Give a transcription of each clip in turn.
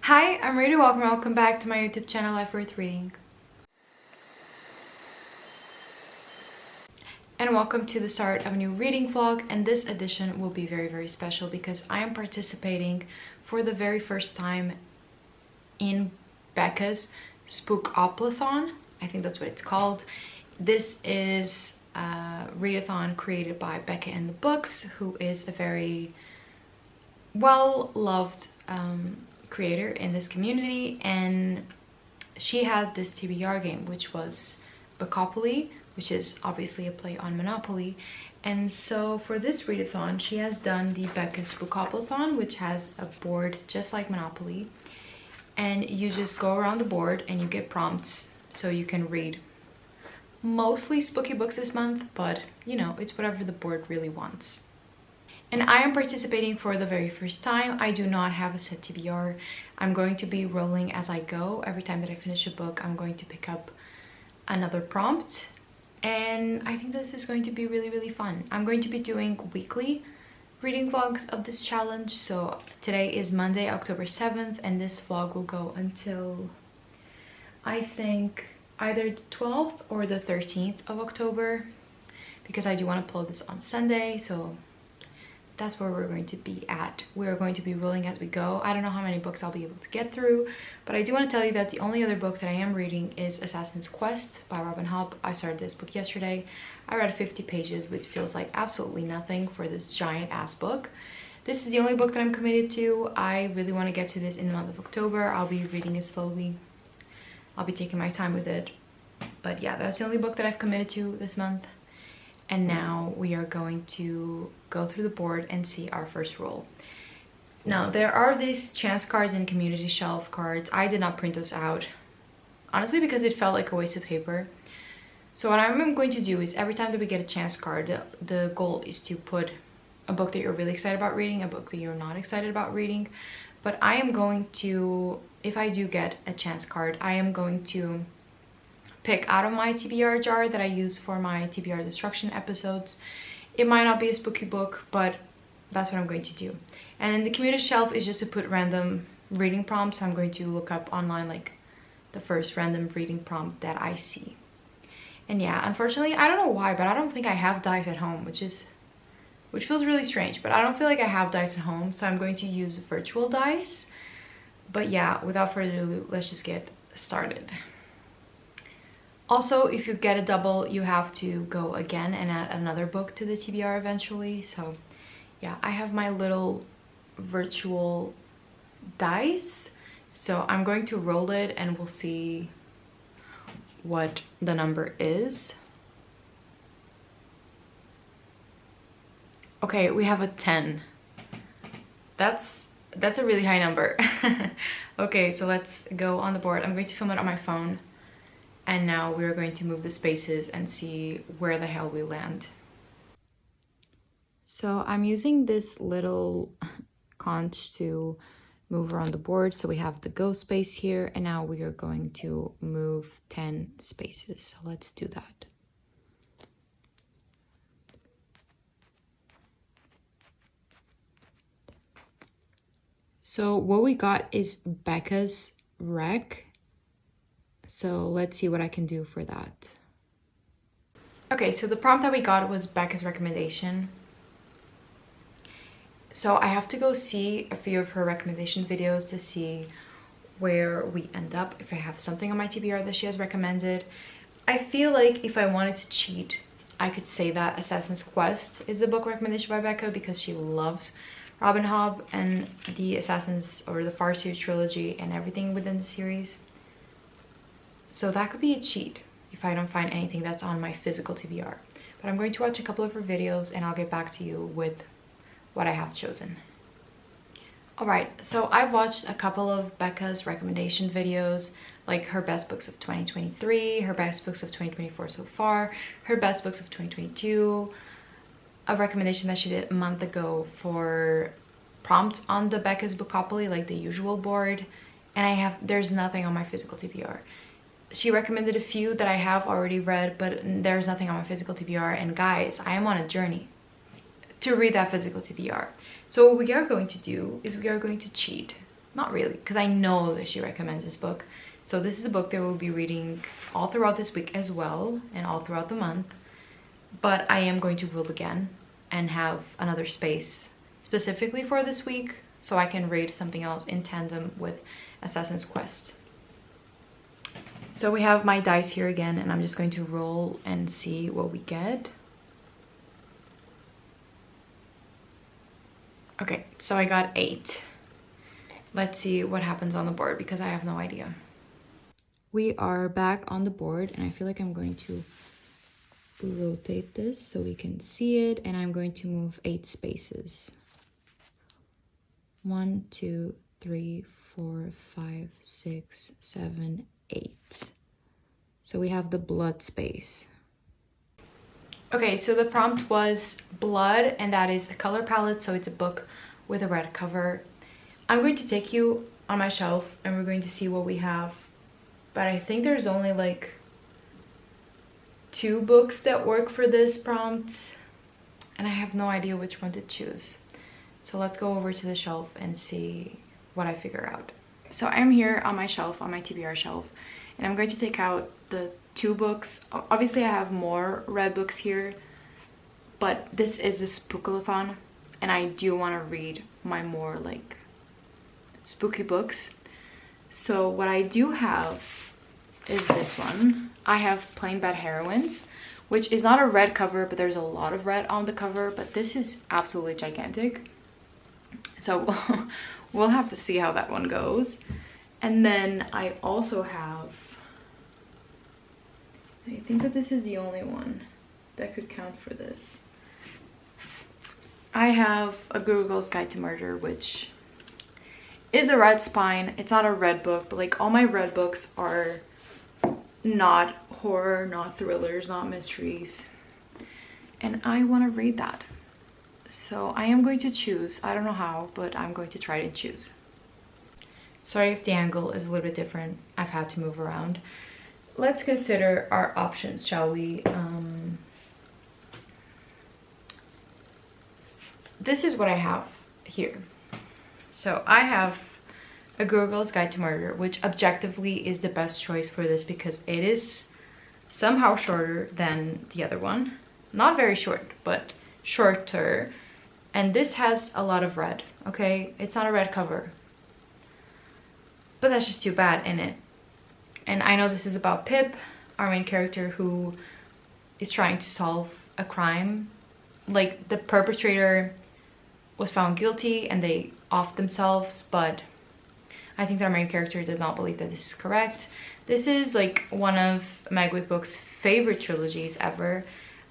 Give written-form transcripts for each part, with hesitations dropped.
Hi, I'm Rita. Welcome back to my YouTube channel, Life Worth Reading. And welcome to the start of a new reading vlog, and this edition will be very special because I am participating for the very first time in Becca's Spookoplathon. I think that's what it's called. This is a readathon created by Becca and the Books, who is a very well-loved creator in this community, and she had this TVARI game, which was Bookopoly, which is obviously a play on Monopoly. And so for this readathon, she has done the Becca's Spookoplathon, which has a board just like Monopoly, and you just go around the board and you get prompts so you can read mostly spooky books this month, but you know, it's whatever the board really wants. And I am participating for the very first time. I do not have a set TBR. I'm going to be rolling as I go. Every time that I finish a book, I'm going to pick up another prompt. And I think this is going to be really fun. I'm going to be doing weekly reading vlogs of this challenge. So today is Monday, October 7th, and this vlog will go until, I think, either the 12th or the 13th of October, because I do want to upload this on Sunday. So that's where we're going to be at. We're going to be rolling as we go. I don't know how many books I'll be able to get through, but I do want to tell you that the only other book that I am reading is Assassin's Quest by Robin Hobb. I started this book yesterday. I read 50 pages, which feels like absolutely nothing for this giant ass book. This is the only book that I'm committed to. I really want to get to this in the month of October. I'll be reading it slowly. I'll be taking my time with it. But yeah, that's the only book that I've committed to this month. And now we are going to go through the board and see our first roll. Now, there are these chance cards and community shelf cards. I did not print those out, honestly, because it felt like a waste of paper. So what I'm going to do is every time that we get a chance card, the goal is to put a book that you're really excited about reading, a book that you're not excited about reading. But I am going to, if I do get a chance card, I am going to pick out of my TBR jar that I use for my TBR destruction episodes. It might not be a spooky book, but that's what I'm going to do. And then the community shelf is just to put random reading prompts. So I'm going to look up online like the first random reading prompt that I see. And yeah, unfortunately, I don't know why, but I don't think I have dice at home, which feels really strange, but I don't feel like I have dice at home, so I'm going to use virtual dice. But yeah, without further ado, let's just get started. Also, if you get a double, you have to go again and add another book to the TBR eventually. So yeah, I have my little virtual dice. So I'm going to roll it and we'll see what the number is. Okay, we have a 10. That's a really high number. Okay, so let's go on the board. I'm going to film it on my phone. And now we're going to move the spaces and see where the hell we land. So I'm using this little conch to move around the board. So we have the go space here, and now we are going to move 10 spaces. So let's do that. So what we got is Becca's Wreck. So let's see what I can do for that. Okay, so the prompt that we got was Becca's recommendation. So I have to go see a few of her recommendation videos to see where we end up, if I have something on my TBR that she has recommended. I feel like if I wanted to cheat, I could say that Assassin's Quest is the book recommendation by Becca because she loves Robin Hobb and the Assassins or the Farseer trilogy and everything within the series. So that could be a cheat if I don't find anything that's on my physical TBR. But I'm going to watch a couple of her videos and I'll get back to you with what I have chosen. Alright, so I've watched a couple of Becca's recommendation videos, like her best books of 2023, her best books of 2024 so far, her best books of 2022, a recommendation that she did a month ago for prompts on the Becca's Bookopoly, like the usual board, and there's nothing on my physical TBR. She recommended a few that I have already read, but there's nothing on my physical TBR. And guys, I am on a journey to read that physical TBR. So what we are going to do is we are going to cheat. not really, because I know that she recommends this book. So this is a book that we'll be reading all throughout this week as well, and all throughout the month. But I am going to rule again and have another space specifically for this week, so I can read something else in tandem with Assassin's Quest. So we have my dice here again, and I'm just going to roll and see what we get. Okay, so I got 8. Let's see what happens on the board, because I have no idea. We are back on the board, and I feel like I'm going to rotate this so we can see it, and I'm going to move 8 spaces. 1, 2, 3, 4, 5, 6, 7, 8. So we have the blood space. Okay, so the prompt was blood, and that is a color palette, so it's a book with a red cover. I'm going to take you on my shelf and we're going to see what we have, but I think there's only like 2 books that work for this prompt, and I have no idea which one to choose. So let's go over to the shelf and see what I figure out. So I'm here on my shelf, on my TBR shelf, and I'm going to take out the 2 books. Obviously I have more red books here, but this is the Spookoplathon, and I do want to read my more like spooky books. So what I do have is this one. I have Plain Bad Heroines, which is not a red cover, but there's a lot of red on the cover, but this is absolutely gigantic. So we'll have to see how that one goes. And then I also have, I think that this is the only one that could count for this. I have A Girl's Guide to Murder, which is a red spine. It's not a red book, but like all my red books are not horror, not thrillers, not mysteries. And I want to read that. So I am going to choose. I don't know how, but I'm going to try to choose. Sorry if the angle is a little bit different. I've had to move around. Let's consider our options, shall we? This is what I have here. So I have A Girl's Guide to Murder, which objectively is the best choice for this because it is somehow shorter than the other one. Not very short, but shorter. And this has a lot of red, okay? It's not a red cover. But that's just too bad in it. And I know this is about Pip, our main character, who is trying to solve a crime. Like, the perpetrator was found guilty and they offed themselves, but I think that our main character does not believe that this is correct. This is like one of Meg with Book's favorite trilogies ever.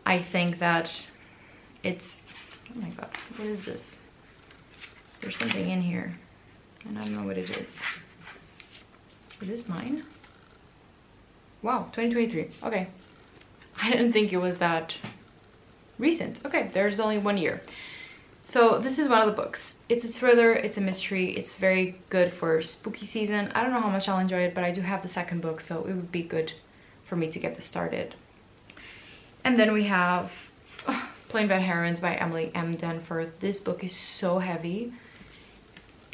I think that it's, oh my god, what is this? There's something in here and I don't know what it is. Is this mine? Wow, 2023. Okay. I didn't think it was that recent. Okay, there's only 1 year. So this is one of the books. It's a thriller, it's a mystery, it's very good for spooky season. I don't know how much I'll enjoy it, but I do have the second book, so it would be good for me to get this started. And then we have Plain Bad Heroines by Emily M. Denford. This book is so heavy.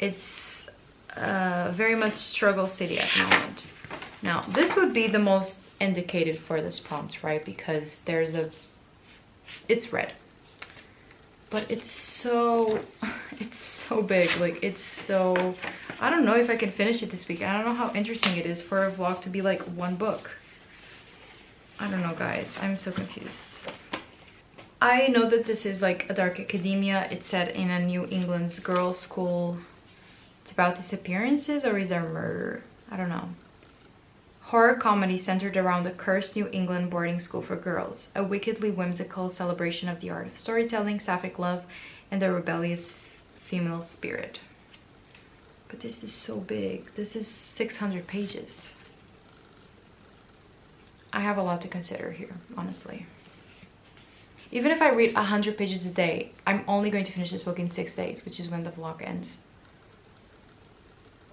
It's very much struggle city at the moment. Now, this would be the most indicated for this prompt, right? Because there's a, it's red. But it's so big. Like, it's so, I don't know if I can finish it this week. I don't know how interesting it is for a vlog to be like one book. I don't know, guys. I'm so confused. I know that this is like a dark academia. It's set in a New England's girls' school. It's about disappearances, or is there murder? I don't know. Horror comedy centered around the cursed New England boarding school for girls. A wickedly whimsical celebration of the art of storytelling, sapphic love, and the rebellious female spirit. But this is so big. This is 600 pages. I have a lot to consider here, honestly. Even if I read 100 pages a day, I'm only going to finish this book in 6 days, which is when the vlog ends.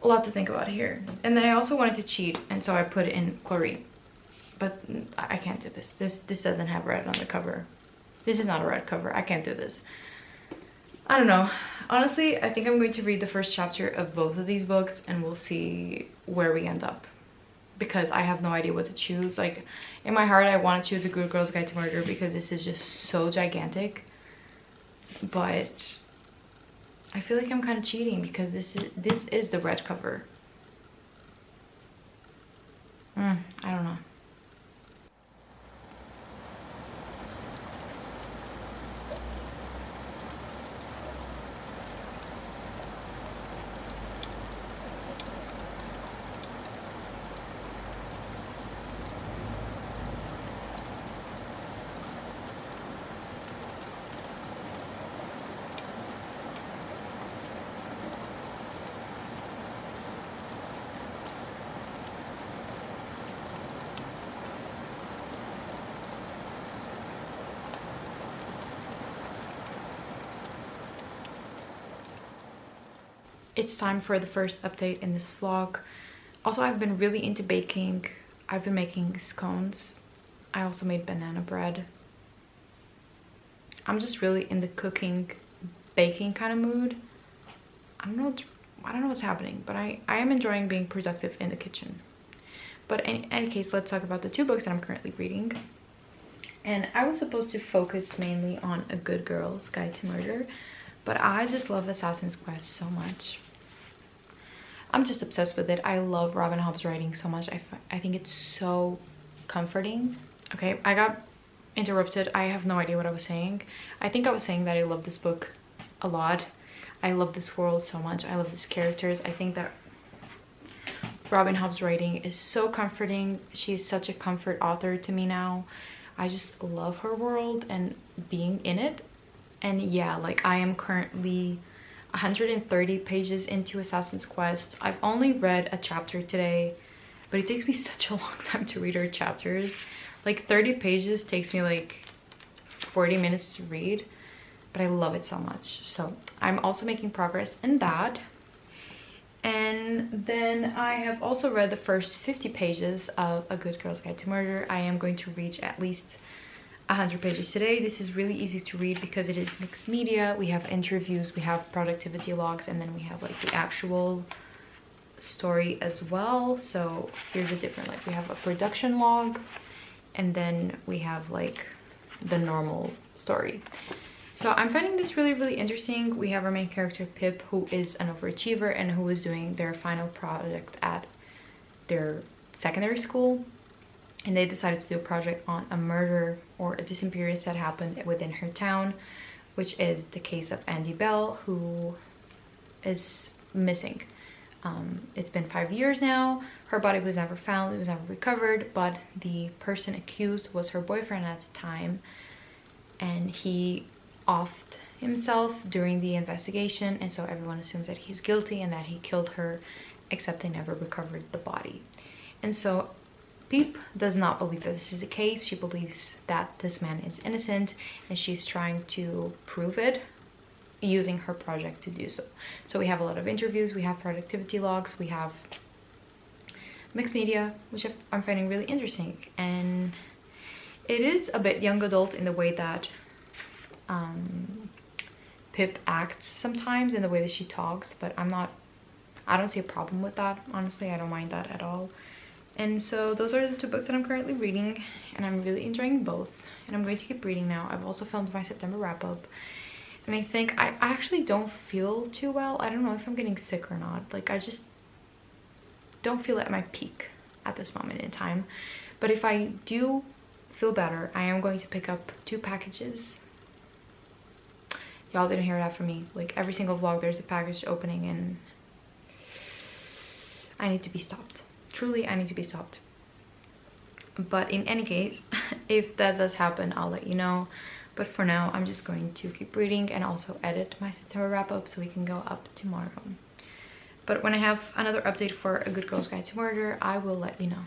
A lot to think about here. And then I also wanted to cheat, and so I put in chlorine. But I can't do this. This doesn't have red on the cover. This is not a red cover. I can't do this. I don't know. Honestly, I think I'm going to read the first chapter of both of these books and we'll see where we end up. Because I have no idea what to choose. Like, in my heart, I want to choose A Good Girl's Guide to Murder because this is just so gigantic. But I feel like I'm kind of cheating because this is the red cover. I don't know. It's time for the first update in this vlog. Also, I've been really into baking. I've been making scones. I also made banana bread. I'm just really in the cooking, baking kind of mood. I don't know what's happening, but I am enjoying being productive in the kitchen. But in any case, let's talk about the two books that I'm currently reading. And I was supposed to focus mainly on A Good Girl's Guide to Murder, but I just love Assassin's Quest so much. I'm just obsessed with it. I love Robin Hobb's writing so much. I think it's so comforting. Okay, I got interrupted. I have no idea what I was saying. I think I was saying that I love this book a lot. I love this world so much. I love these characters. I think that Robin Hobb's writing is so comforting. She is such a comfort author to me now. I just love her world and being in it. And yeah, like I am currently 130 pages into Assassin's Quest. I've only read a chapter today, but it takes me such a long time to read her chapters. Like 30 pages takes me like 40 minutes to read, but I love it so much. So I'm also making progress in that. And then I have also read the first 50 pages of A Good Girl's Guide to Murder. I am going to reach at least 100 pages today. This is really easy to read because it is mixed media. We have interviews, we have productivity logs, and then we have like the actual story as well. So here's the different, like we have a production log, and then we have like the normal story. So I'm finding this really, really interesting. We have our main character Pip, who is an overachiever and who is doing their final project at their secondary school. And they decided to do a project on a murder or a disappearance that happened within her town, which is the case of Andy Bell, who is missing. It's been 5 years now. Her body was never found, it was never recovered, but the person accused was her boyfriend at the time, and he offed himself during the investigation, and so everyone assumes that he's guilty and that he killed her, except they never recovered the body. And so Peep does not believe that this is the case. She believes that this man is innocent, and she's trying to prove it using her project to do so. So we have a lot of interviews, we have productivity logs, we have mixed media, which I'm finding really interesting. And it is a bit young adult in the way that Pip acts sometimes, in the way that she talks, but I don't see a problem with that. Honestly, I don't mind that at all. And so those are the two books that I'm currently reading, and I'm really enjoying both, and I'm going to keep reading now. I've also filmed my September wrap-up, and I think I actually don't feel too well. I don't know if I'm getting sick or not. Like, I just don't feel at my peak at this moment in time. But if I do feel better, I am going to pick up 2 packages. Y'all didn't hear that from me. Like, every single vlog there's a package opening, and I need to be stopped. Truly, I need to be stopped. But in any case, if that does happen, I'll let you know. But for now, I'm just going to keep reading and also edit my September wrap-up so we can go up tomorrow. But when I have another update for A Good Girl's Guide to Murder, I will let you know.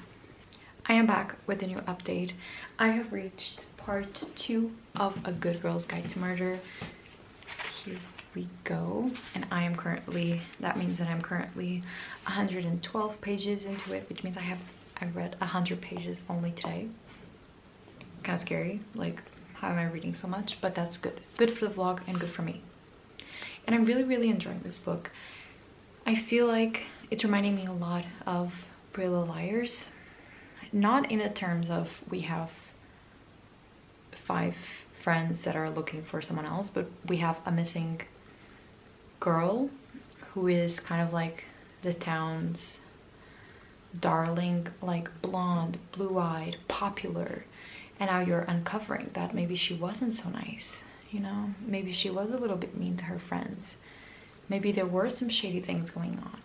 I am back with a new update. I have reached part 2 of A Good Girl's Guide to Murder. Here we go. And I am currently, that means that I'm currently 112 pages into it, which means I've read 100 pages only today. Kind of scary, like, how am I reading so much? But that's good. Good for the vlog and good for me. And I'm really enjoying this book. I feel like it's reminding me a lot of Pretty Little Liars. Not in the terms of we have 5 friends that are looking for someone else, but we have a missing girl who is kind of like the town's darling, like blonde, blue-eyed, popular, and now you're uncovering that maybe she wasn't so nice, you know, maybe she was a little bit mean to her friends, maybe there were some shady things going on,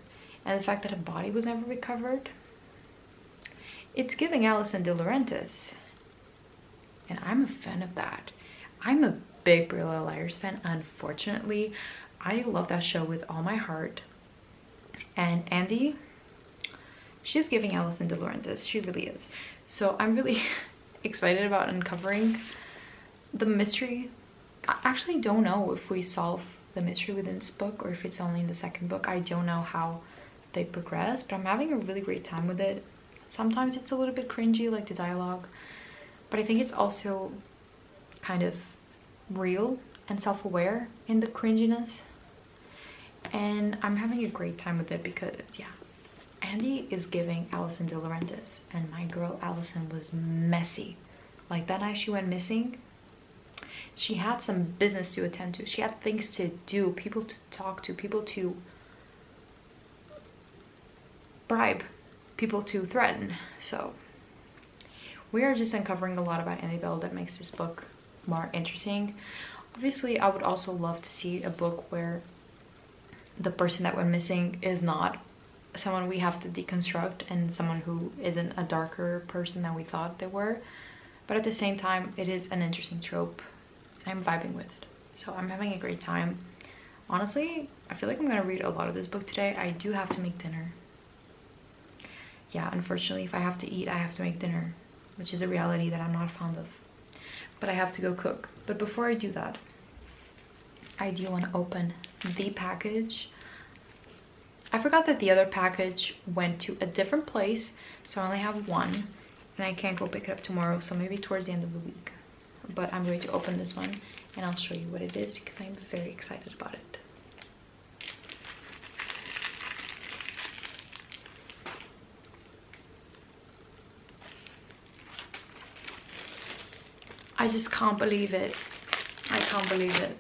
and the fact that a body was never recovered, it's giving Alison De Laurentiis, and I'm a fan of that. I'm a big Pretty Little Liars fan. Unfortunately, I love that show with all my heart, and Andy, she's giving Alison De Laurentiis. She really is. So I'm really excited about uncovering the mystery. I actually don't know if we solve the mystery within this book or if it's only in the second book. I don't know how they progress, but I'm having a really great time with it. Sometimes it's a little bit cringy, like the dialogue, but I think it's also kind of real and self-aware in the cringiness. And I'm having a great time with it because, yeah, Andy is giving Alison De Laurentiis, and my girl Alison was messy. Like that night she went missing, she had some business to attend to. She had things to do, people to talk to, people to bribe, people to threaten. So we are just uncovering a lot about Andy Bell that makes this book more interesting. Obviously, I would also love to see a book where the person that went missing is not someone we have to deconstruct and someone who isn't a darker person than we thought they were. But at the same time, it is an interesting trope and I'm vibing with it. So I'm having a great time. Honestly, I feel like I'm gonna read a lot of this book today. I do have to make dinner. Yeah, unfortunately, if I have to eat, I have to make dinner, which is a reality that I'm not fond of. But I have to go cook. But before I do that, I do want to open the package. I forgot that the other package went to a different place, so I only have one, and I can't go pick it up tomorrow, so maybe towards the end of the week. But I'm going to open this one, and I'll show you what it is because I'm very excited about it. I just can't believe it. I can't believe it.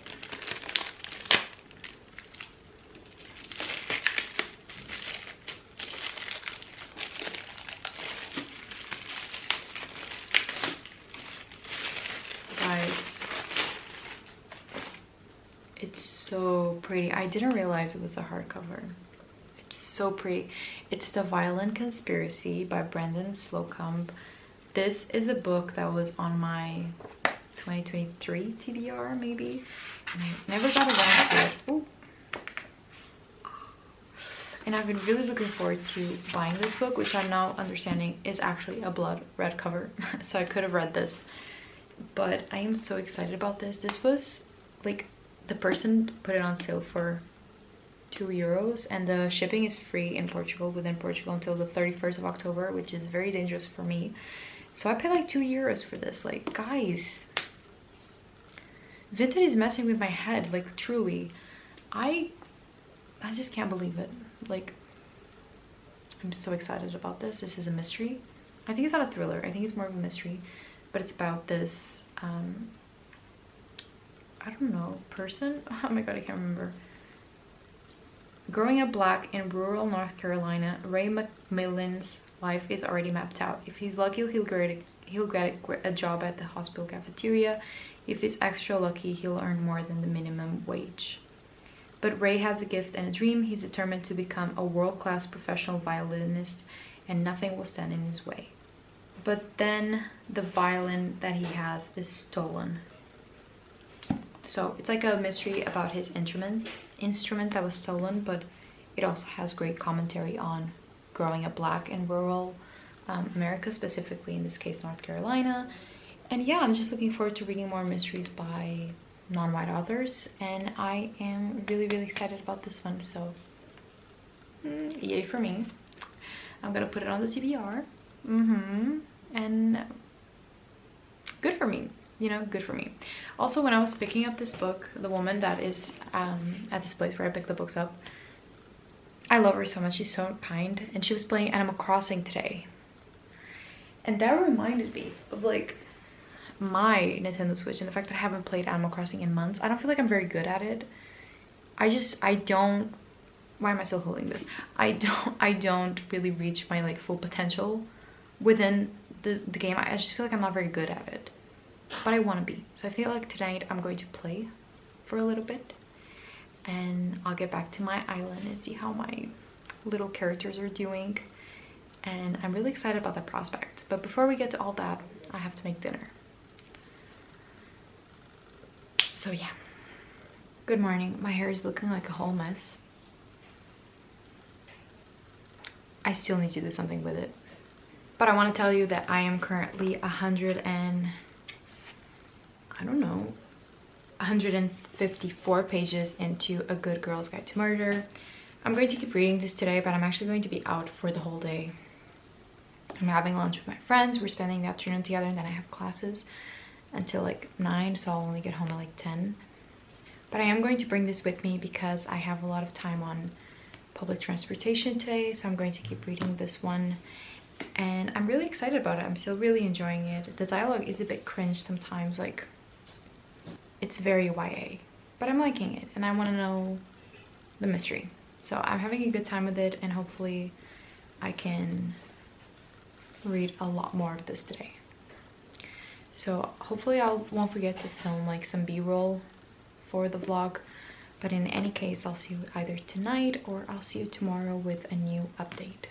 Guys, it's so pretty. I didn't realize it was a hardcover. It's so pretty. It's The Violent Conspiracy by Brendan Slocumb. This is a book that was on my 2023 TVR maybe, and I never got around to it. Ooh. And I've been really looking forward to buying this book, which I'm now understanding is actually a blood red cover. So I could have read this, but I am so excited about this. This was like, the person put it on sale for €2, and the shipping is free in Portugal, within Portugal, until the 31st of October, which is very dangerous for me. So I paid like €2 for this. Like, guys, Vinted is messing with my head, like truly. I just can't believe it. Like, I'm so excited about this. This is a mystery. I think it's not a thriller. I think it's more of a mystery, but it's about this I don't know, person. Oh my god, I can't remember. Growing up black in rural North Carolina, Ray McMillan's life is already mapped out. If he's lucky, he'll get a job at the hospital cafeteria. If he's extra lucky, he'll earn more than the minimum wage. But Ray has a gift and a dream. He's determined to become a world-class professional violinist, and nothing will stand in his way. But then the violin that he has is stolen. So it's like a mystery about his instrument that was stolen, but it also has great commentary on growing up black in rural America, specifically in this case North Carolina. And yeah, I'm just looking forward to reading more mysteries by non-white authors, and I am really excited about this one. So yay for me. I'm gonna put it on the TBR. And good for me. you know, good for me. Also, when I was picking up this book, the woman that is at this place where I pick the books up, I love her so much. She's so kind, and she was playing Animal Crossing today, and that reminded me of like my Nintendo Switch and the fact that I haven't played Animal Crossing in months. I don't feel like I'm very good at it. I don't, why am I still holding this? I don't really reach my like full potential within the game. I just feel like I'm not very good at it, but I want to be. So I feel like tonight I'm going to play for a little bit, and I'll get back to my island and see how my little characters are doing, and I'm really excited about that prospect. But before we get to all that, I have to make dinner. So yeah, good morning. My hair is looking like a whole mess. I still need to do something with it, but I want to tell you that I am currently 154 pages into A Good Girl's Guide to Murder. I'm going to keep reading this today, but I'm actually going to be out for the whole day. I'm having lunch with my friends. We're spending the afternoon together, and then I have classes until like 9, so I'll only get home at like 10. But I am going to bring this with me because I have a lot of time on public transportation today, so I'm going to keep reading this one, and I'm really excited about it. I'm still really enjoying it. The dialogue is a bit cringe sometimes, like it's very YA, but I'm liking it, and I want to know the mystery. So I'm having a good time with it, and hopefully I can read a lot more of this today. So hopefully I won't forget to film like some b-roll for the vlog, but in any case, I'll see you either tonight or I'll see you tomorrow with a new update.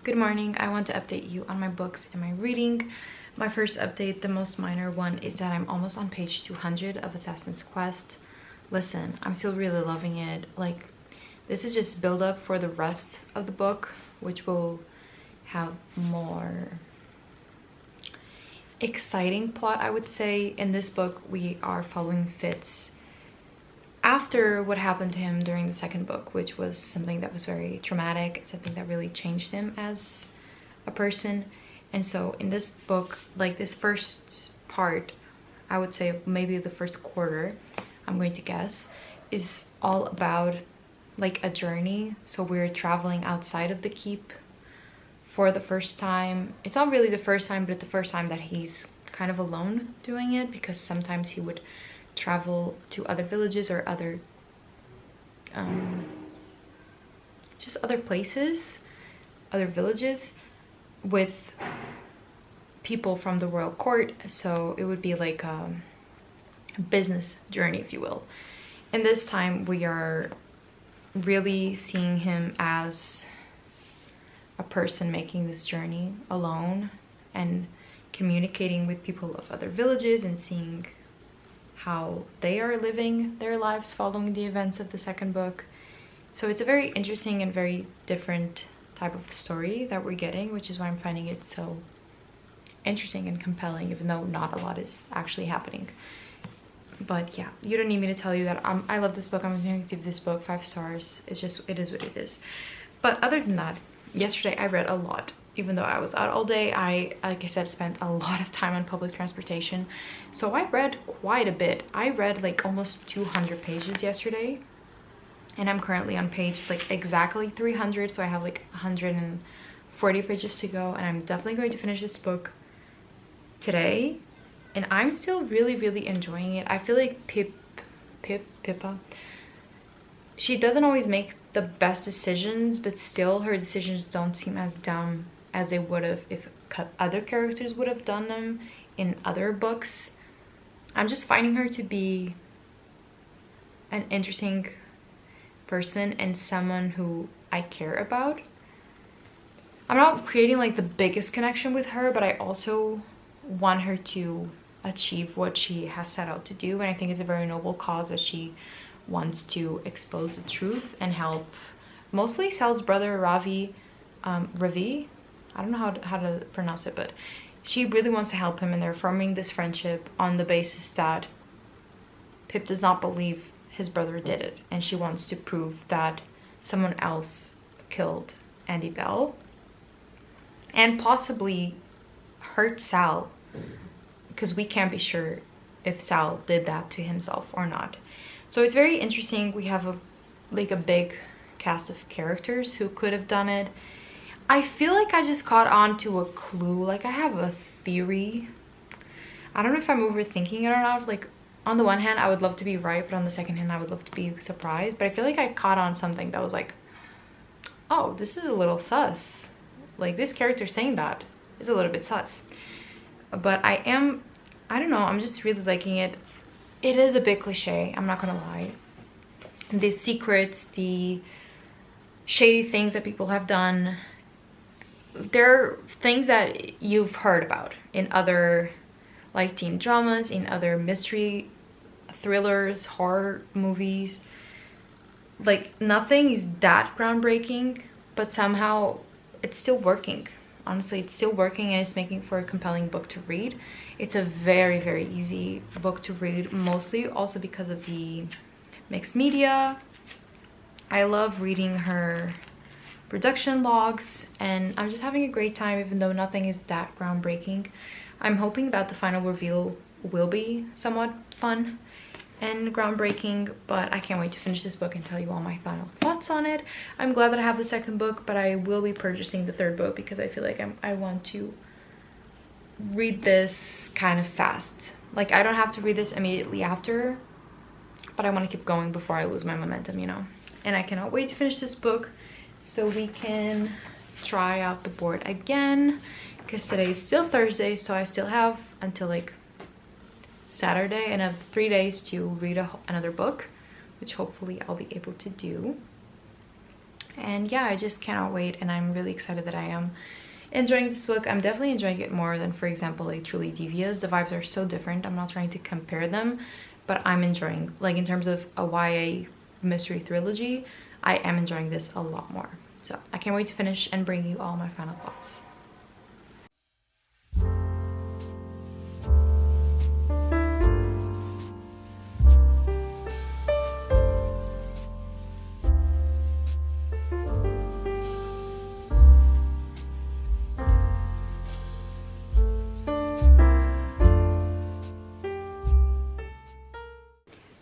Good morning. I want to update you on my books and my reading. My first update, the most minor one, is that I'm almost on page 200 of Assassin's Quest. Listen, I'm still really loving it. Like, this is just build up for the rest of the book, which will have more exciting plot, I would say. In this book, we are following Fitz after what happened to him during the second book, which was something that was very traumatic, something that really changed him as a person. And so in this book, like this first part, I would say maybe the first quarter, I'm going to guess, is all about like a journey. So we're traveling outside of the keep for the first time. It's not really the first time, but the first time that he's kind of alone doing it, because sometimes he would travel to other villages or other just other places, other villages with people from the royal court. So it would be like a business journey, if you will. And this time we are really seeing him as a person making this journey alone and communicating with people of other villages and seeing how they are living their lives following the events of the second book. So it's a very interesting and very different type of story that we're getting, which is why I'm finding it so interesting and compelling, even though not a lot is actually happening. But yeah, you don't need me to tell you that I love this book. I'm going to give this book 5 stars. It's just, it is what it is. But other than that, yesterday I read a lot. even though I was out all day, I, like I said, spent a lot of time on public transportation. So I read quite a bit. I read like almost 200 pages yesterday. And I'm currently on page like exactly 300. So I have like 140 pages to go. And I'm definitely going to finish this book today. And I'm still really enjoying it. I feel like Pippa, she doesn't always make the best decisions, but still her decisions don't seem as dumb as they would have if other characters would have done them in other books. I'm just finding her to be an interesting person and someone who I care about. I'm not creating like the biggest connection with her, but I also want her to achieve what she has set out to do, and I think it's a very noble cause that she wants to expose the truth and help mostly Sal's brother Ravi. I don't know how to pronounce it, but she really wants to help him, and they're forming this friendship on the basis that Pip does not believe his brother did it, and she wants to prove that someone else killed Andy Bell and possibly hurt Sal, because we can't be sure if Sal did that to himself or not. So it's very interesting. We have a big cast of characters who could have done it. I feel like I just caught on to a clue. Like, I have a theory. I don't know if I'm overthinking it or not. Like, on the one hand, I would love to be right, but on the second hand, I would love to be surprised. But I feel like I caught on something that was like, oh, this is a little sus. Like, this character saying that is a little bit sus. But I don't know, I'm just really liking it. It is a bit cliche, I'm not gonna lie. The secrets, the shady things that people have done, they're things that you've heard about in other like teen dramas, in other mystery thrillers, horror movies. Like, nothing is that groundbreaking, but somehow it's still working. Honestly, it's still working, and it's making for a compelling book to read. It's a very easy book to read, mostly also because of the mixed media. I love reading her production logs, and I'm just having a great time, even though nothing is that groundbreaking. I'm hoping that the final reveal will be somewhat fun and groundbreaking, but I can't wait to finish this book and tell you all my final thoughts on it. I'm glad that I have the second book, but I will be purchasing the third book because I feel like I want to read this kind of fast. Like, I don't have to read this immediately after, but I want to keep going before I lose my momentum, you know. And I cannot wait to finish this book so we can try out the board again, because today is still Thursday, so I still have until like Saturday and I have 3 days to read another book, which hopefully I'll be able to do. And yeah, I just cannot wait, and I'm really excited that I am enjoying this book. I'm definitely enjoying it more than, for example, like Truly Devious. The vibes are so different. I'm not trying to compare them, but I'm enjoying, like, in terms of a YA mystery trilogy, I am enjoying this a lot more. So I can't wait to finish and bring you all my final thoughts.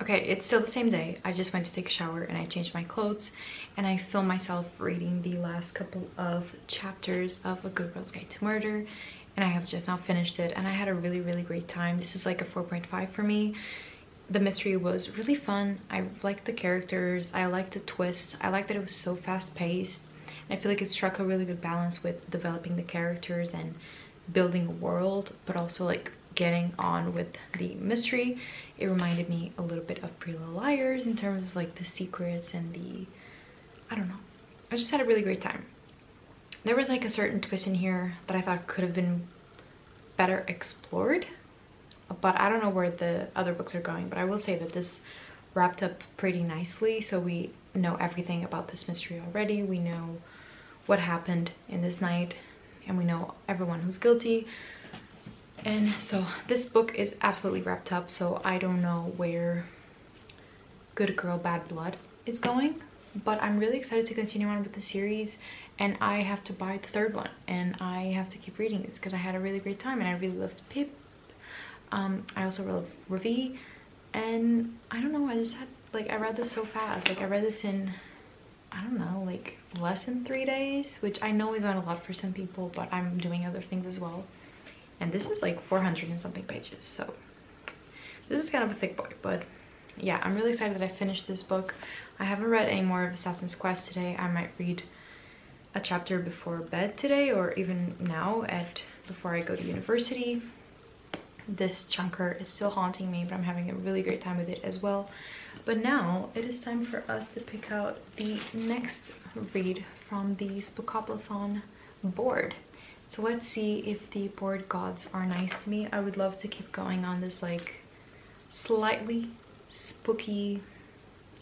Okay, it's still the same day. I just went to take a shower and I changed my clothes, and I filmed myself reading the last couple of chapters of A Good Girl's Guide to Murder, and I have just now finished it, and I had a really great time. This is like a 4.5 for me. The mystery was really fun. I liked the characters. I liked the twists. I liked that it was so fast-paced. I feel like it struck a really good balance with developing the characters and building a world, but also like getting on with the mystery. It reminded me a little bit of Pretty Little Liars in terms of like the secrets and the, I don't know, I just had a really great time. There was like a certain twist in here that I thought could have been better explored, but I don't know where the other books are going. But I will say that this wrapped up pretty nicely, so we know everything about this mystery already. We know what happened in this night, and we know everyone who's guilty. And so this book is absolutely wrapped up, so I don't know where Good Girl Bad Blood is going, but I'm really excited to continue on with the series. and I have to buy the third one, and I have to keep reading this because I had a really great time and I really loved Pip. I also love Ravi, and I don't know, I just had like, I read this so fast. Like I read this in, I don't know, like less than 3 days, which I know is not a lot for some people, but I'm doing other things as well. And this is like 400 and something pages, so this is kind of a thick book. But yeah, I'm really excited that I finished this book. I haven't read any more of Assassin's Quest today. I might read a chapter before bed today, or even now before I go to university. This chunker is still haunting me, but I'm having a really great time with it as well. But now it is time for us to pick out the next read from the Spookoplathon board. So let's see if the board gods are nice to me. I would love to keep going on this like slightly spooky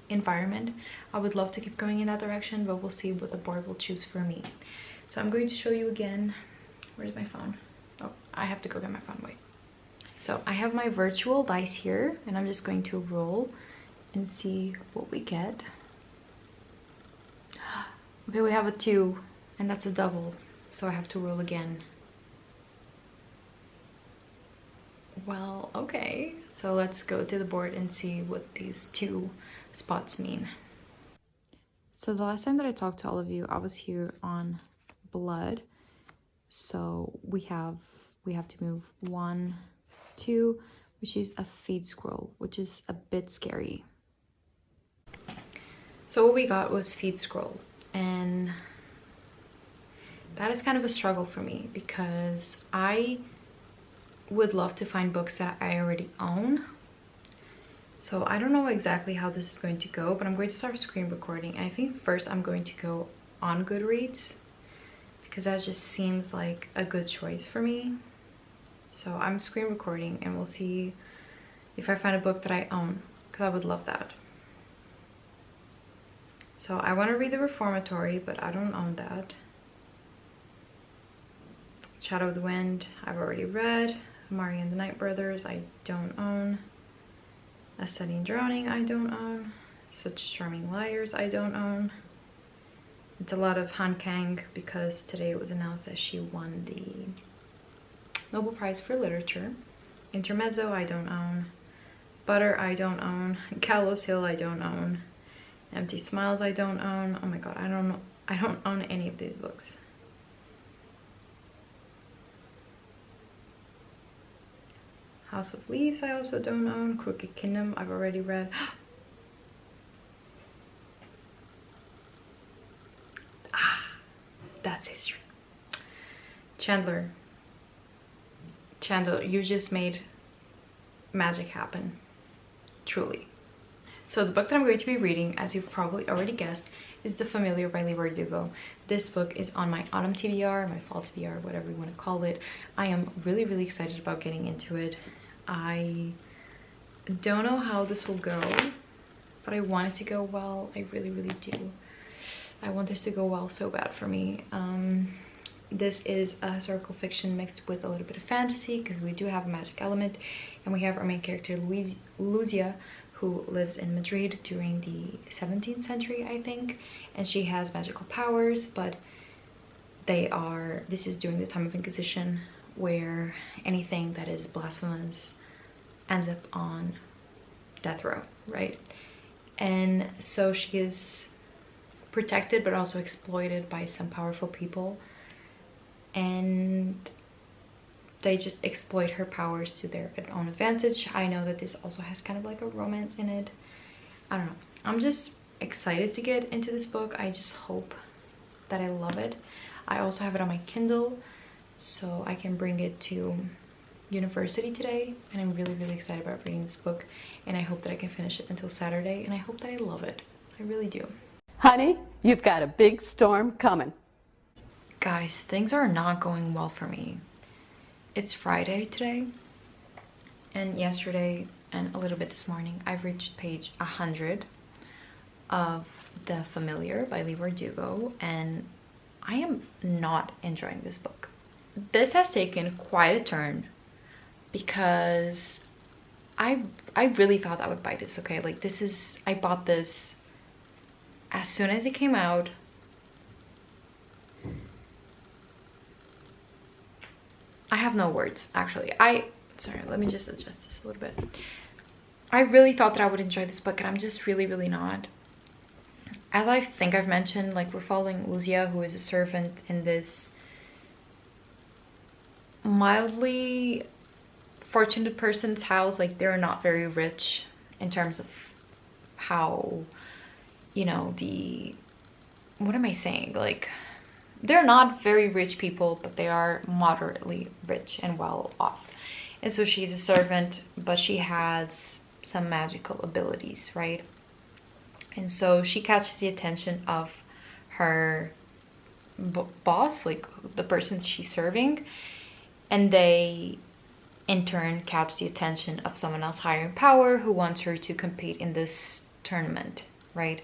environment. I would love to keep going in that direction, but we'll see what the board will choose for me. So I'm going to show you again. Where's my phone? Oh, I have to go get my phone. Wait. So I have my virtual dice here, and I'm just going to roll and see what we get. Okay, we have a 2, and that's a double, so I have to roll again. Well, okay, so let's go to the board and see what these 2 spots mean. So the last time that I talked to all of you, I was here on blood. So we have to move 1, 2, which is a feed scroll, which is a bit scary. So what we got was feed scroll, and that is kind of a struggle for me because I would love to find books that I already own. So I don't know exactly how this is going to go, but I'm going to start screen recording, and I think first I'm going to go on Goodreads because that just seems like a good choice for me. So I'm screen recording, and we'll see if I find a book that I own, because I would love that. So I want to read The Reformatory, but I don't own that. Shadow of the Wind, I've already read. Mari and the Night Brothers, I don't own. A Study in Drowning, I don't own. Such Charming Liars, I don't own. It's a lot of Han Kang because today it was announced that she won the Nobel Prize for Literature. Intermezzo, I don't own. Butter, I don't own. Gallows Hill, I don't own. Empty Smiles, I don't own. Oh my god, I don't own any of these books. House of Leaves, I also don't own. Crooked Kingdom, I've already read. That's history. Chandler, you just made magic happen. Truly. So the book that I'm going to be reading, as you've probably already guessed, is The Familiar by Leigh Bardugo. This book is on my autumn TBR, my fall TBR, whatever you want to call it. I am really, really excited about getting into it. I don't know how this will go, but I want it to go well. I really, really do. I want this to go well so bad for me. This is a historical fiction mixed with a little bit of fantasy because we do have a magic element, and we have our main character Lucia, who lives in Madrid during the 17th century, I think, and she has magical powers, but this is during the time of Inquisition, where anything that is blasphemous ends up on death row, right? And so she is protected but also exploited by some powerful people, and they just exploit her powers to their own advantage. I know that this also has kind of like a romance in it. I don't know. I'm just excited to get into this book. I just hope that I love it. I also have it on my Kindle, so I can bring it to university today, and I'm really, really excited about reading this book, and I hope that I can finish it until Saturday, and I hope that I love it. I really do. Honey, you've got a big storm coming. Guys, things are not going well for me. It's Friday today, and yesterday and a little bit this morning, I've reached page 100 of The Familiar by Leigh Bardugo, and I am not enjoying this book. This has taken quite a turn because I really thought I would buy this, okay? Like, I bought this as soon as it came out. I have no words, actually. Sorry, let me just adjust this a little bit. I really thought that I would enjoy this book, and I'm just really, really not. As I think I've mentioned, like, we're following Luzia, who is a servant in this mildly fortunate person's house. Like, they're not very rich in terms of how, you know, what am I saying? Like, they're not very rich people, but they are moderately rich and well off. And so she's a servant, but she has some magical abilities, right? And so she catches the attention of her boss, like the person she's serving, and they in turn catch the attention of someone else higher in power who wants her to compete in this tournament, right?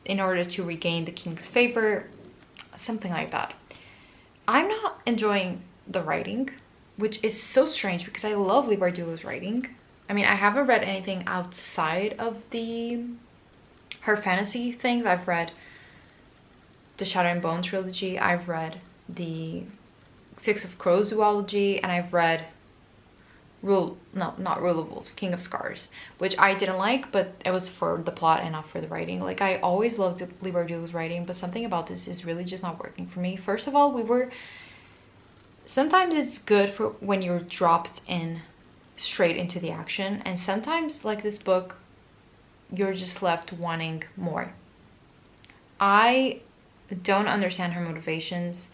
In order to regain the king's favor, something like that. I'm not enjoying the writing, which is so strange because I love Leigh Bardugo's writing. I mean, I haven't read anything outside of her fantasy things. I've read the Shadow and Bone trilogy, I've read the Six of Crows duology, and I've read not Rule of Wolves, King of Scars, which I didn't like, but it was for the plot and not for the writing. Like, I always loved Leigh Bardugo's writing, but something about this is really just not working for me. First of all, sometimes it's good for when you're dropped in straight into the action, and sometimes, like this book, you're just left wanting more. I don't understand her motivations.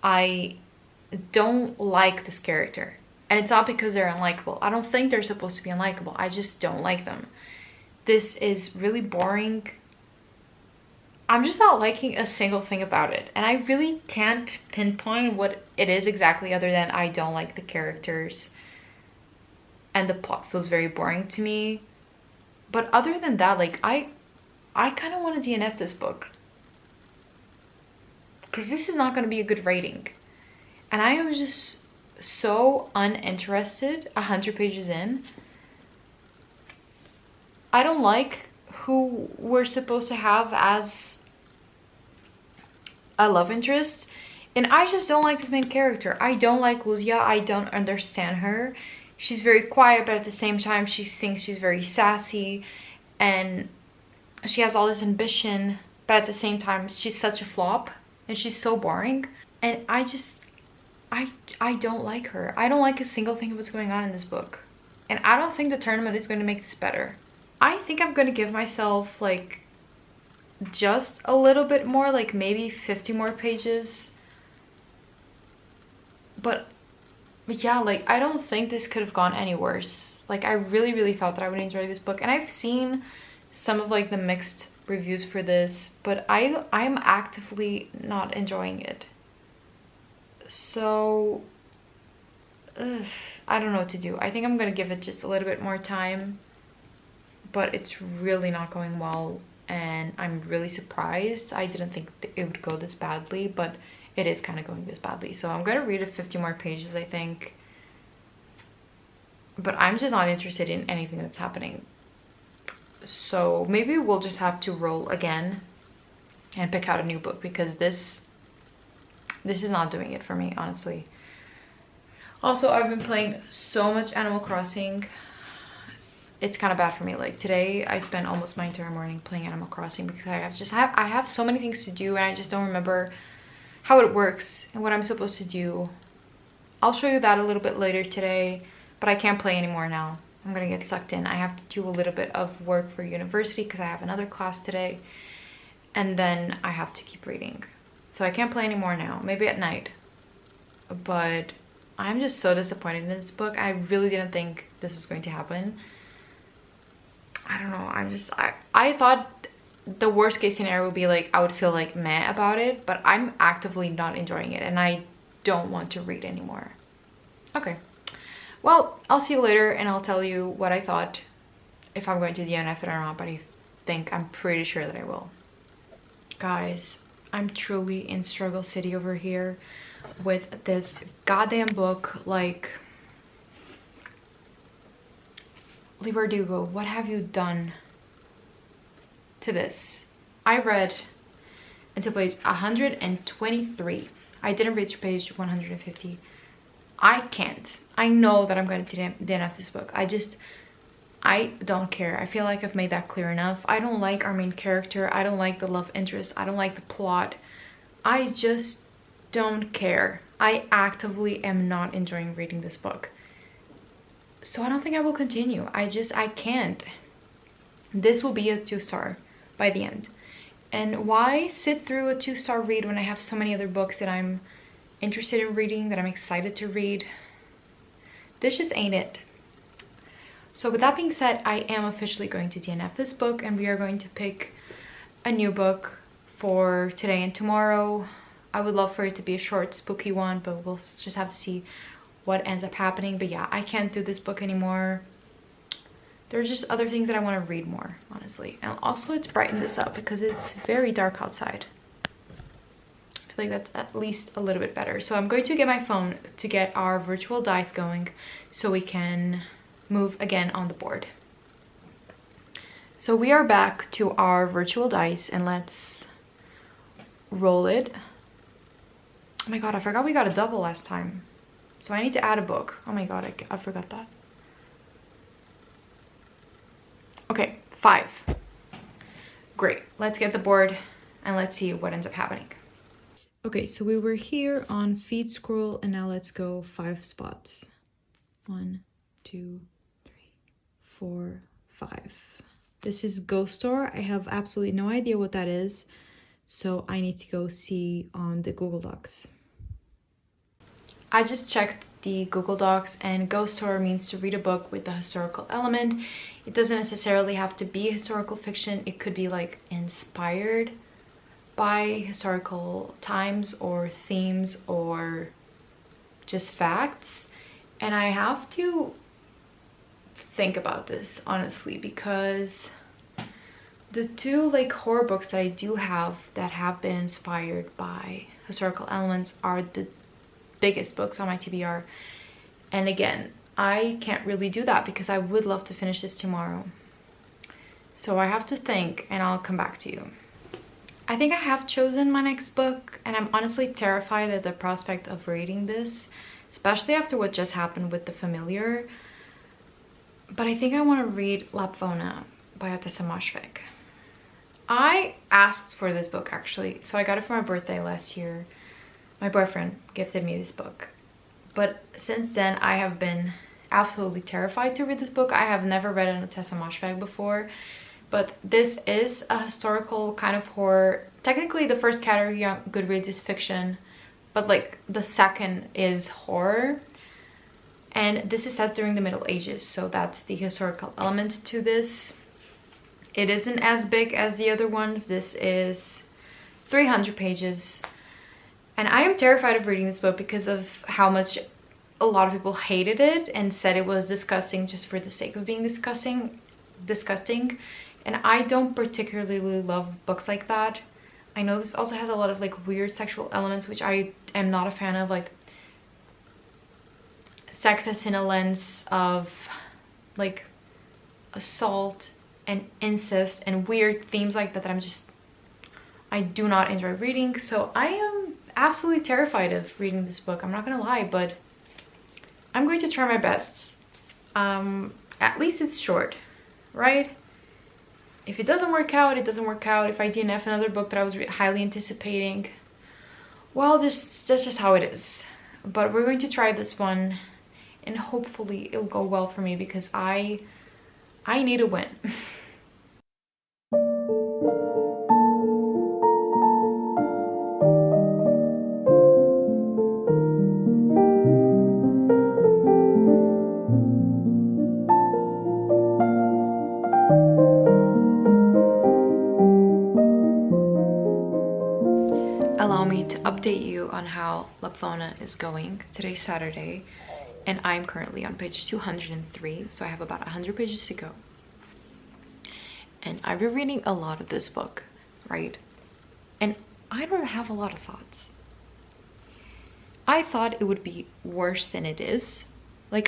I don't like this character, and it's not because they're unlikable. I don't think they're supposed to be unlikable. I just don't like them. This is really boring. I'm just not liking a single thing about it, and I really can't pinpoint what it is exactly, other than I don't like the characters and the plot feels very boring to me. But other than that, like, I kind of want to DNF this book, because this is not going to be a good rating, and I am just so uninterested 100 pages in. I don't like who we're supposed to have as a love interest, and I just don't like this main character. I don't like Luzia. I don't understand her. She's very quiet, but at the same time she thinks she's very sassy, and she has all this ambition, but at the same time she's such a flop, and she's so boring, and I don't like her. I don't like a single thing of what's going on in this book, and I don't think the tournament is going to make this better. I think I'm going to give myself, like, just a little bit more, like maybe 50 more pages. But yeah, like, I don't think this could have gone any worse. Like, I really, really thought that I would enjoy this book, and I've seen some of, like, the mixed reviews for this, but I'm actively not enjoying it. So I don't know what to do. I think I'm gonna give it just a little bit more time, but it's really not going well, and I'm really surprised. I didn't think it would go this badly, but it is kind of going this badly. So I'm gonna read it 50 more pages, I think, but I'm just not interested in anything that's happening. So maybe we'll just have to roll again and pick out a new book, because this is not doing it for me, honestly. Also, I've been playing so much Animal Crossing. It's kind of bad for me. Like, today I spent almost my entire morning playing Animal Crossing, because I have so many things to do, and I just don't remember how it works and what I'm supposed to do. I'll show you that a little bit later today, but I can't play anymore now. I'm gonna get sucked in. I have to do a little bit of work for university because I have another class today, and then I have to keep reading. So I can't play anymore now, maybe at night. But I'm just so disappointed in this book. I really didn't think this was going to happen. I don't know, I thought the worst case scenario would be, like, I would feel like meh about it, but I'm actively not enjoying it, and I don't want to read anymore. Okay, well, I'll see you later, and I'll tell you what I thought, if I'm going to DNF it or not, but I'm pretty sure that I will. Guys, I'm truly in struggle city over here with this goddamn book. Like, Leigh Bardugo, what have you done to this? I read until page 123. I didn't reach page 150. I can't. I know that I'm going to DNF this book. I don't care. I feel like I've made that clear enough. I don't like our main character. I don't like the love interest. I don't like the plot. I just don't care. I actively am not enjoying reading this book. So I don't think I will continue. I can't. This will be a 2-star by the end. And why sit through a 2-star read when I have so many other books that I'm interested in reading, that I'm excited to read? This just ain't it. So with that being said, I am officially going to DNF this book, and we are going to pick a new book for today and tomorrow. I would love for it to be a short, spooky one, but we'll just have to see what ends up happening. But yeah, I can't do this book anymore. There's just other things that I want to read more, honestly. And also, let's brighten this up because it's very dark outside. I feel like that's at least a little bit better. So I'm going to get my phone to get our virtual dice going so we can move again on the board. So we are back to our virtual dice, and let's roll it. Oh my god, I forgot we got a double last time. So I need to add a book. Oh my god, I forgot that. Okay, 5. Great, let's get the board and let's see what ends up happening. Okay, so we were here on feed scroll, and now let's go 5 spots. 1, 2, 3, 4, 5. This is Ghost Store. I have absolutely no idea what that is, so I need to go see on the Google Docs. I just checked the Google Docs, and Ghost Store means to read a book with a historical element. It doesn't necessarily have to be historical fiction. It could be like inspired by historical times or themes or just facts. And I have to think about this honestly, because the 2 like horror books that I do have that have been inspired by historical elements are the biggest books on my TBR. And again, I can't really do that because I would love to finish this tomorrow. So I have to think, and I'll come back to you. I think I have chosen my next book, and I'm honestly terrified at the prospect of reading this, especially after what just happened with The Familiar. But I think I want to read Lapvona by Atessa Moshfegh. I asked for this book actually, so I got it for my birthday last year. My boyfriend gifted me this book, but since then I have been absolutely terrified to read this book. I have never read an Atessa Moshfegh before, but this is a historical kind of horror. Technically the first category on Goodreads is fiction, but like the second is horror, and this is set during the Middle Ages, so that's the historical element to this. It isn't as big as the other ones. This is 300 pages. And I am terrified of reading this book because of how much a lot of people hated it and said it was disgusting just for the sake of being disgusting. And I don't particularly love books like that. I know this also has a lot of like weird sexual elements, which I am not a fan of, like sex as in a lens of like assault and incest and weird themes like that I do not enjoy reading. So I am absolutely terrified of reading this book, I'm not gonna lie, but I'm going to try my best. At least it's short, right? If it doesn't work out, it doesn't work out. If I DNF another book that I was highly anticipating, well, that's just how it is. But we're going to try this one, and hopefully it'll go well for me because I need a win. Allow me to update you on how Lapvona is going. Today's Saturday, and I'm currently on page 203, so I have about 100 pages to go. And I've been reading a lot of this book, right? And I don't have a lot of thoughts. I thought it would be worse than it is. Like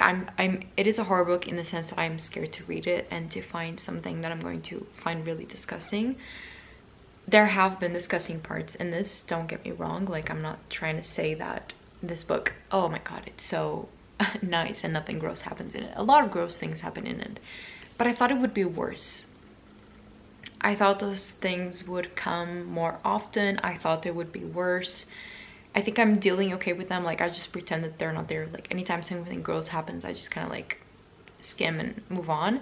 it is a horror book in the sense that I'm scared to read it and to find something that I'm going to find really disgusting. there have been disgusting parts in this, don't get me wrong. Like, I'm not trying to say that this book, oh my god, it's so nice and nothing gross happens in it. A lot of gross things happen in it, but I thought it would be worse. I thought those things would come more often. I thought they would be worse. I think I'm dealing okay with them. Like, I just pretend that they're not there. Like, anytime something gross happens, I just kind of like skim and move on.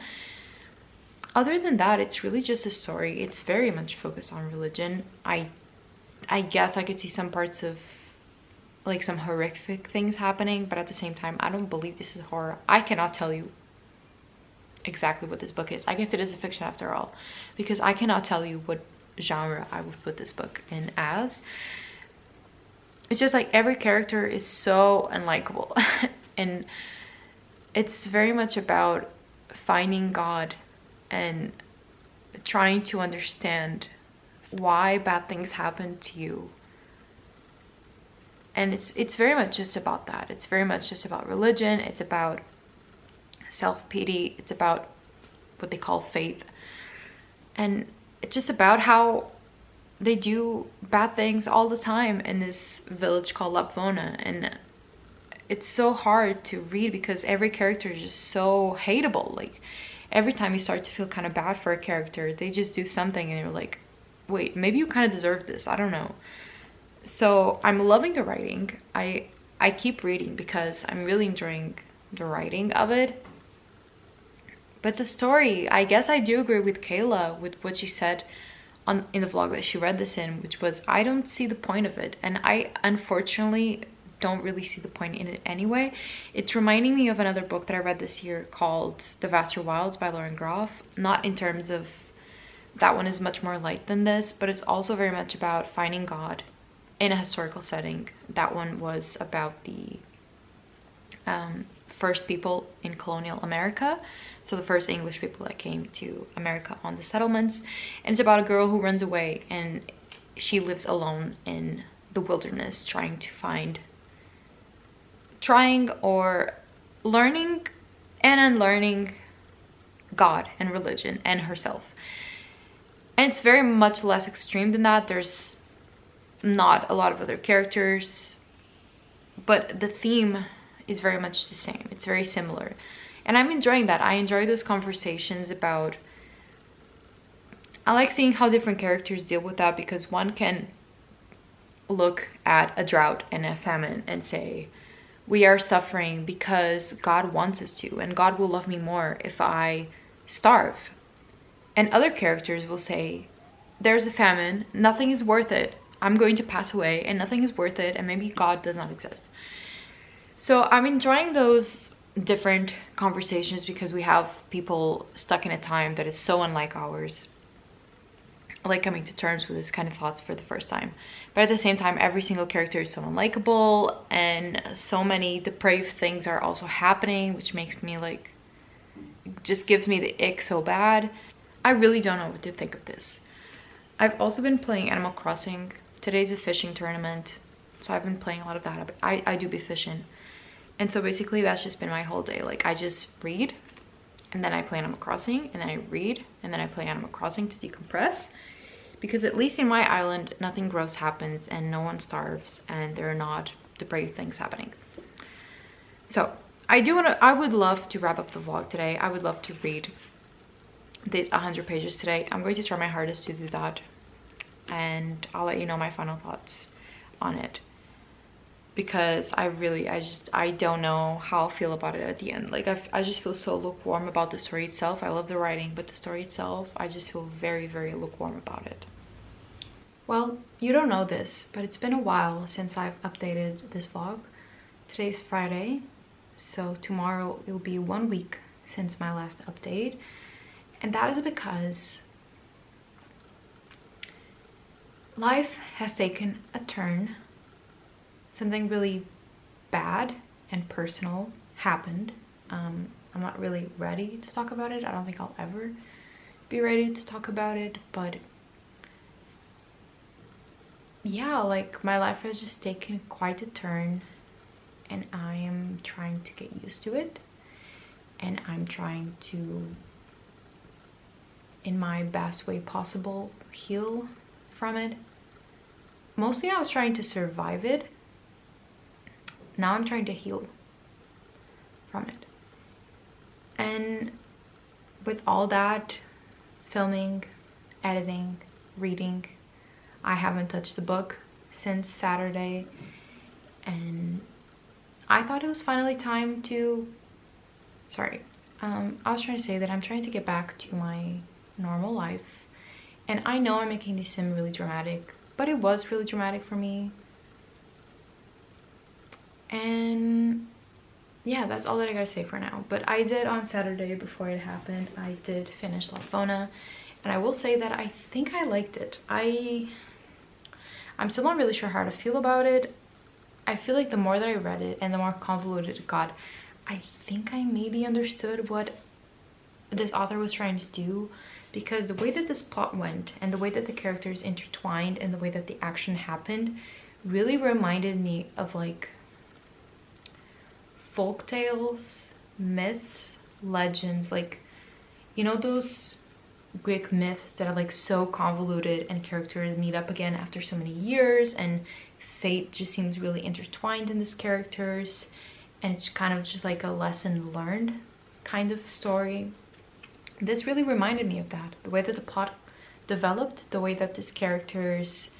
Other than that, it's really just a story. It's very much focused on religion. I guess I could see some parts of like some horrific things happening, but at the same time, I don't believe this is horror. I cannot tell you exactly what this book is. I guess it is a fiction after all, because I cannot tell you what genre I would put this book in as. It's just like every character is so unlikable and it's very much about finding God and trying to understand why bad things happen to you. And it's very much just about that. It's very much just about religion. It's about self-pity. It's about what they call faith. And it's just about how they do bad things all the time in this village called Lapvona. And it's so hard to read because every character is just so hateable. Like, every time you start to feel kind of bad for a character, they just do something and you're like, wait, maybe you kind of deserve this. I don't know. So I'm loving the writing. I keep reading because I'm really enjoying the writing of it. But the story, I guess I do agree with Kayla with what she said in the vlog that she read this in, which was, I don't see the point of it. And I unfortunately don't really see the point in it anyway. It's reminding me of another book that I read this year called The Vaster Wilds by Lauren Groff. Not in terms of, that one is much more light than this, but it's also very much about finding God in a historical setting. That one was about the first people in colonial America. So the first English people that came to America on the settlements. And it's about a girl who runs away and she lives alone in the wilderness trying or learning and unlearning God and religion and herself. And it's very much less extreme than that. There's not a lot of other characters, but the theme is very much the same. It's very similar. And I'm enjoying that. I enjoy those conversations about, I like seeing how different characters deal with that, because one can look at a drought and a famine and say, we are suffering because God wants us to, and God will love me more if I starve. And other characters will say, there's a famine, nothing is worth it. I'm going to pass away and nothing is worth it, and maybe God does not exist. So I'm enjoying those different conversations because we have people stuck in a time that is so unlike ours, like coming to terms with this kind of thoughts for the first time. But at the same time, every single character is so unlikable and so many depraved things are also happening, which makes me like, just gives me the ick so bad. I really don't know what to think of this. I've also been playing Animal Crossing. Today's a fishing tournament, so I've been playing a lot of that. I do be fishing. And so basically that's just been my whole day. Like, I just read and then I play Animal Crossing and then I read and then I play Animal Crossing to decompress. Because at least in my island, nothing gross happens and no one starves and there are not depraved things happening. So I would love to wrap up the vlog today. I would love to read these 100 pages today. I'm going to try my hardest to do that. And I'll let you know my final thoughts on it. Because I don't know how I'll feel about it at the end. Like, I just feel so lukewarm about the story itself. I love the writing, but the story itself, I just feel very, very lukewarm about it. Well, you don't know this, but it's been a while since I've updated this vlog. Today's Friday, so tomorrow it'll be 1 week since my last update. And that is because life has taken a turn. Something really bad and personal happened. I'm not really ready to talk about it. I don't think I'll ever be ready to talk about it, but yeah, like, my life has just taken quite a turn and I am trying to get used to it, and I'm trying to, in my best way possible, heal from it. Mostly I was trying to survive it. Now I'm trying to heal from it. And with all that filming, editing, reading, I haven't touched the book since Saturday, and I thought it was finally time to, I was trying to say that I'm trying to get back to my normal life. And I know I'm making this seem really dramatic, but it was really dramatic for me. And yeah, that's all that I gotta say for now. But I did on Saturday, before it happened, I did finish LoFi, and I will say that I think I liked it. I'm still not really sure how to feel about it. I feel like the more that I read it and the more convoluted it got, I think I maybe understood what this author was trying to do, because the way that this plot went and the way that the characters intertwined and the way that the action happened really reminded me of like folk tales, myths, legends, like, you know, those Greek myths that are like so convoluted and characters meet up again after so many years and fate just seems really intertwined in these characters, and it's kind of just like a lesson learned kind of story. This really reminded me of that. The way that the plot developed, the way that these characters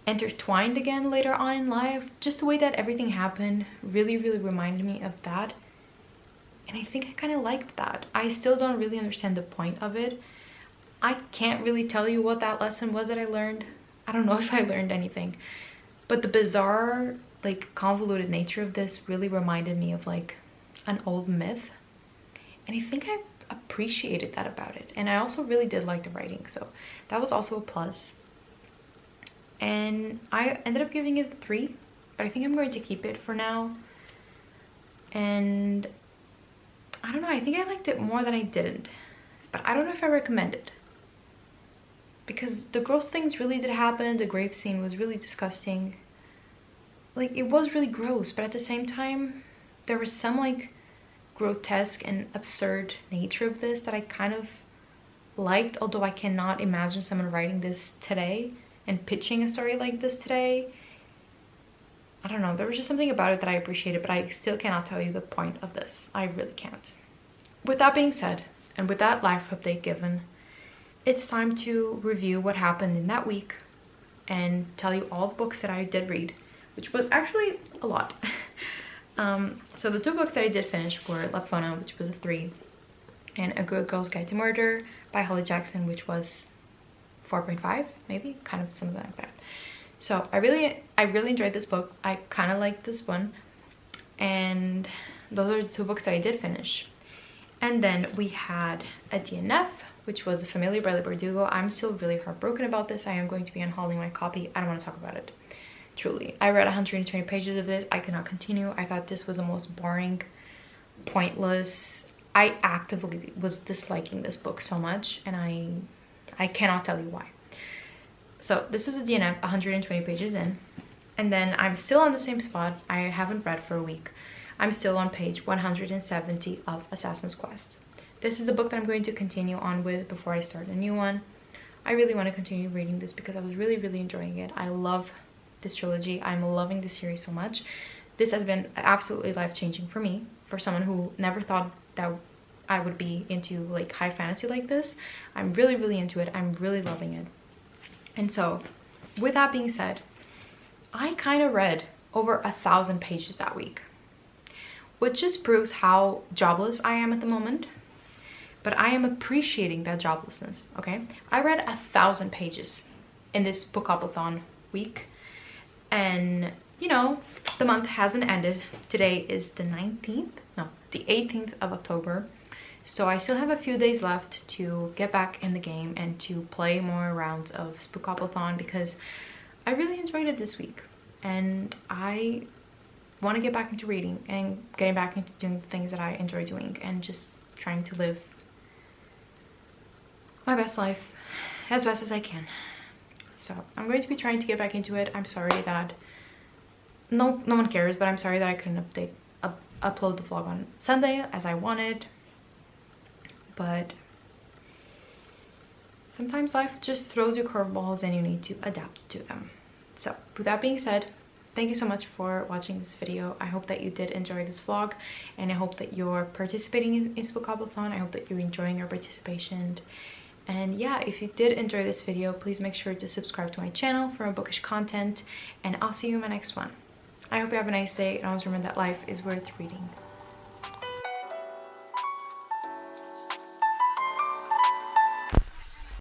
intertwined again later on in life, just the way that everything happened really reminded me of that. And I think I kind of liked that. I still don't really understand the point of it. I can't really tell you what that lesson was that I learned. I don't know if I learned anything. But the bizarre, like, convoluted nature of this really reminded me of like an old myth. And I think I appreciated that about it. And I also really did like the writing, so that was also a plus. And I ended up giving it a 3, but I think I'm going to keep it for now. And I don't know, I think I liked it more than I didn't, but I don't know if I recommend it, because the gross things really did happen. The grape scene was really disgusting. Like, it was really gross, but at the same time there was some like grotesque and absurd nature of this that I kind of liked, although I cannot imagine someone writing this today and pitching a story like this today. I don't know, there was just something about it that I appreciated, but I still cannot tell you the point of this. I really can't. With that being said, and with that life update given, it's time to review what happened in that week and tell you all the books that I did read, which was actually a lot. So the 2 books that I did finish were LoFi, which was a 3, and A Good Girl's Guide to Murder by Holly Jackson, which was 4.5, maybe, kind of something like that. So I really enjoyed this book. I kind of liked this one, and those are the 2 books that I did finish. And then we had a DNF, which was A Familiar by Bardugo. I'm still really heartbroken about this. I am going to be unhauling my copy. I don't want to talk about it. Truly, I read 120 pages of this. I could not continue. I thought this was the most boring, pointless. I actively was disliking this book so much, and I cannot tell you why. So this is a DNF, 120 pages in, and then I'm still on the same spot. I haven't read for a week. I'm still on page 170 of Assassin's Quest. This is a book that I'm going to continue on with before I start a new one. I really want to continue reading this because I was really enjoying it. I love this trilogy. I'm loving this series so much. This has been absolutely life-changing for me, for someone who never thought that I would be into like high fantasy like this. I'm really into it. I'm really loving it. And so with that being said, I kind of read over 1,000 pages that week, which just proves how jobless I am at the moment. But I am appreciating that joblessness, okay? I read 1,000 pages in this Bookoplathon week, and you know, the month hasn't ended. Today is the 19th, no, the 18th of October. So I still have a few days left to get back in the game and to play more rounds of Spookoplathon, because I really enjoyed it this week. And I want to get back into reading and getting back into doing the things that I enjoy doing and just trying to live my best life as best as I can. So I'm going to be trying to get back into it. I'm sorry that no one cares, but I'm sorry that I couldn't upload the vlog on Sunday. as I wanted. But sometimes life just throws you curveballs and you need to adapt to them. So with that being said, thank you so much for watching this video. I hope that you did enjoy this vlog, and I hope that you're participating in Spookoplathon. I hope that you're enjoying your participation. And yeah, if you did enjoy this video, please make sure to subscribe to my channel for more bookish content, and I'll see you in my next one. I hope you have a nice day, and always remember that life is worth reading.